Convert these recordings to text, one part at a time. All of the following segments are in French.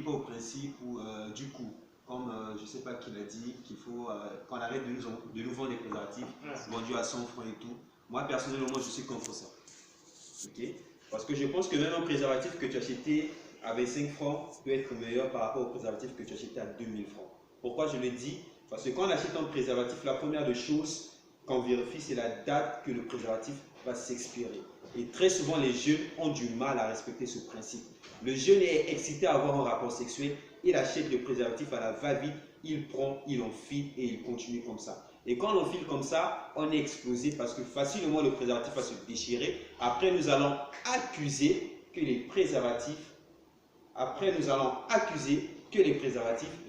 pas au principe où, du coup, comme je ne sais pas qui l'a dit, qu'il faut qu'on arrête de nous vendre des préservatifs vendus à 100 francs et tout. Moi, personnellement, je suis contre ça. Okay? Parce que je pense que même un préservatif que tu achetais à 25 francs peut être meilleur par rapport au préservatif que tu achetais à 2000 francs. Pourquoi je le dis? Parce que quand on achète un préservatif, la première des choses qu'on vérifie, c'est la date que le préservatif va s'expirer. Et très souvent, les jeunes ont du mal à respecter ce principe. Le jeune est excité à avoir un rapport sexuel, il achète le préservatif à la va-vite, il prend, il enfile et il continue comme ça. Et quand on enfile comme ça, on est explosé parce que facilement le préservatif va se déchirer. Après, nous allons accuser que les préservatifs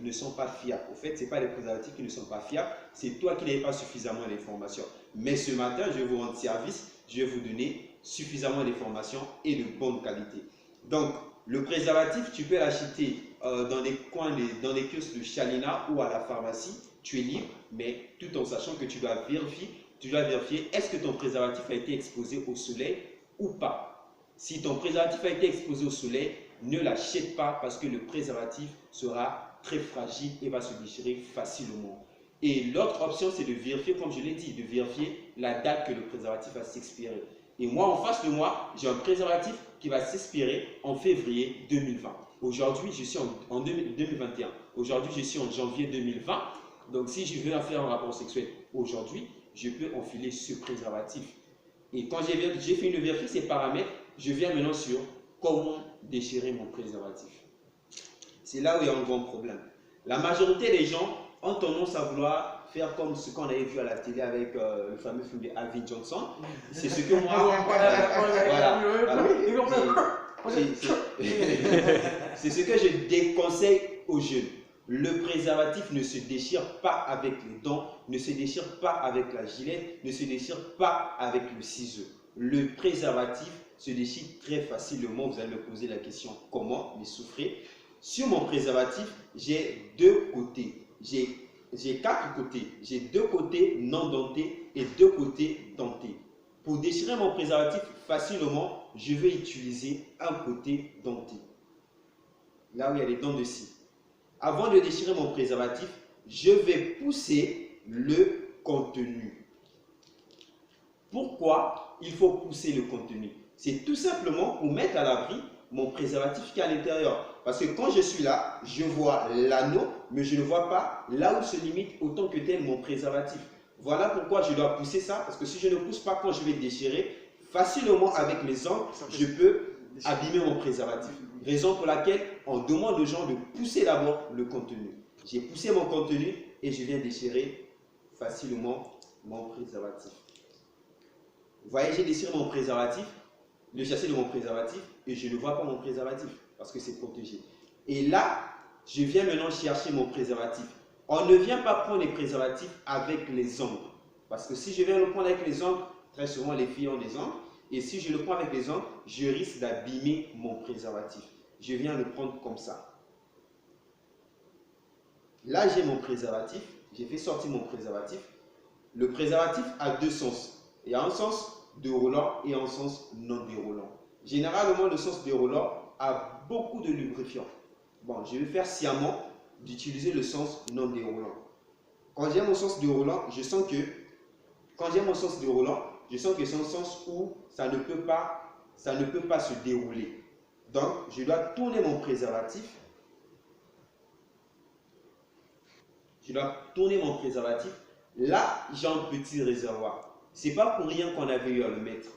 ne sont pas fiables. Au fait, ce n'est pas les préservatifs qui ne sont pas fiables, c'est toi qui n'avais pas suffisamment d'informations. Mais ce matin, je vais vous rendre service, je vais vous donner suffisamment d'informations et de bonne qualité. Donc, le préservatif, tu peux l'acheter dans les kiosques de Chalina ou à la pharmacie, tu es libre, mais tout en sachant que tu dois vérifier est-ce que ton préservatif a été exposé au soleil ou pas. Si ton préservatif a été exposé au soleil, ne l'achète pas parce que le préservatif sera très fragile et va se déchirer facilement. Et l'autre option, c'est de vérifier, comme je l'ai dit, de vérifier la date que le préservatif va s'expirer. Et moi, en face de moi, j'ai un préservatif qui va s'expirer en février 2020. Aujourd'hui, je suis en 2021. Aujourd'hui, je suis en janvier 2020. Donc, si je veux faire un rapport sexuel aujourd'hui, je peux enfiler ce préservatif. Et quand j'ai fini de vérifier ces paramètres, je viens maintenant sur comment déchirer mon préservatif. C'est là où il y a un grand problème. La majorité des gens ont tendance à vouloir faire comme ce qu'on avait vu à la télé avec le fameux film de Alvin Johnson. C'est ce que moi... C'est ce que je déconseille aux jeunes. Le préservatif ne se déchire pas avec les dents, ne se déchire pas avec la gilette, ne se déchire pas avec le ciseau. Le préservatif se déchire très facilement. Vous allez me poser la question comment, mais souffrez. Sur mon préservatif, j'ai deux côtés. J'ai quatre côtés. J'ai deux côtés non dentés et deux côtés dentés. Pour déchirer mon préservatif facilement, je vais utiliser un côté denté. Là où il y a les dents de scie. Avant de déchirer mon préservatif, je vais pousser le contenu. Pourquoi il faut pousser le contenu? C'est tout simplement pour mettre à l'abri mon préservatif qui est à l'intérieur. Parce que quand je suis là, je vois l'anneau, mais je ne vois pas là où se limite autant que tel mon préservatif. Voilà pourquoi je dois pousser ça, parce que si je ne pousse pas quand je vais déchirer, facilement avec mes ongles, je peux abîmer mon préservatif. Raison pour laquelle on demande aux gens de pousser d'abord le contenu. J'ai poussé mon contenu et je viens déchirer facilement mon préservatif. Vous voyez, j'ai déchiré mon préservatif, le châssis de mon préservatif, et je ne vois pas mon préservatif parce que c'est protégé. Et là, je viens maintenant chercher mon préservatif. On ne vient pas prendre les préservatifs avec les ongles. Parce que si je viens le prendre avec les ongles, très souvent les filles ont des ongles, et si je le prends avec les ongles, je risque d'abîmer mon préservatif. Je viens le prendre comme ça. Là, j'ai mon préservatif, j'ai fait sortir mon préservatif. Le préservatif a deux sens. Il y a un sens déroulant et un sens non déroulant. Généralement, le sens déroulant a beaucoup de lubrifiant. Bon, je vais faire sciemment d'utiliser le sens non déroulant. Quand j'ai mon sens déroulant, je sens que c'est un sens où ça ne peut pas se dérouler. Donc, je dois tourner mon préservatif. Là, j'ai un petit réservoir. Ce n'est pas pour rien qu'on avait eu à le mettre.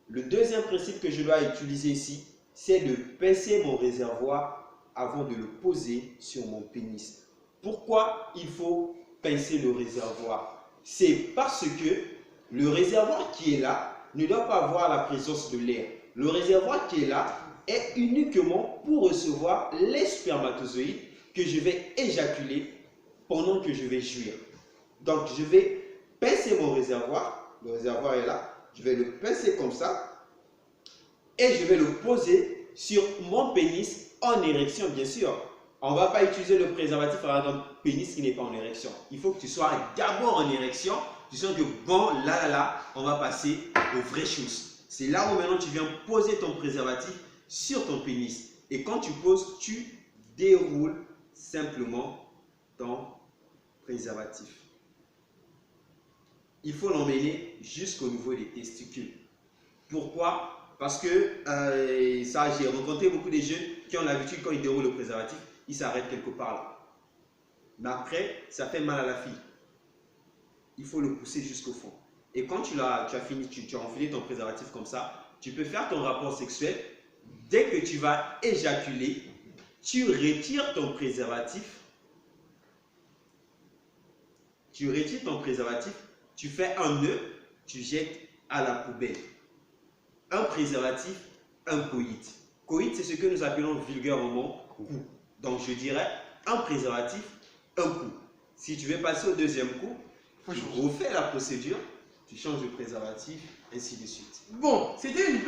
Le deuxième principe que je dois utiliser ici, c'est de pincer mon réservoir avant de le poser sur mon pénis. Pourquoi il faut pincer le réservoir? C'est parce que le réservoir qui est là ne doit pas avoir la présence de l'air. Le réservoir qui est là est uniquement pour recevoir les spermatozoïdes que je vais éjaculer pendant que je vais jouir. Donc, je vais pincer mon réservoir. Le réservoir est là. Je vais le pincer comme ça. Et je vais le poser sur mon pénis en érection, bien sûr. On ne va pas utiliser le préservatif avec un pénis qui n'est pas en érection. Il faut que tu sois d'abord en érection. Tu sens que bon, là, on va passer aux vraies choses. C'est là où maintenant tu viens poser ton préservatif sur ton pénis. Et quand tu poses, tu déroule simplement ton préservatif. Il faut l'emmener jusqu'au niveau des testicules. Pourquoi? Parce que ça, j'ai rencontré beaucoup de jeunes qui ont l'habitude, quand ils déroulent le préservatif, ils s'arrêtent quelque part là. Mais après, ça fait mal à la fille. Il faut le pousser jusqu'au fond. Et quand tu as fini, tu as enfilé ton préservatif comme ça, tu peux faire ton rapport sexuel. Dès que tu vas éjaculer, tu retires ton préservatif. Tu fais un nœud, tu jettes à la poubelle. Un préservatif, un coït. Coït, c'est ce que nous appelons vulgairement coup. Donc je dirais un préservatif, un coup. Si tu veux passer au deuxième coup, tu refais la procédure, tu changes de préservatif, ainsi de suite. Bon, c'était une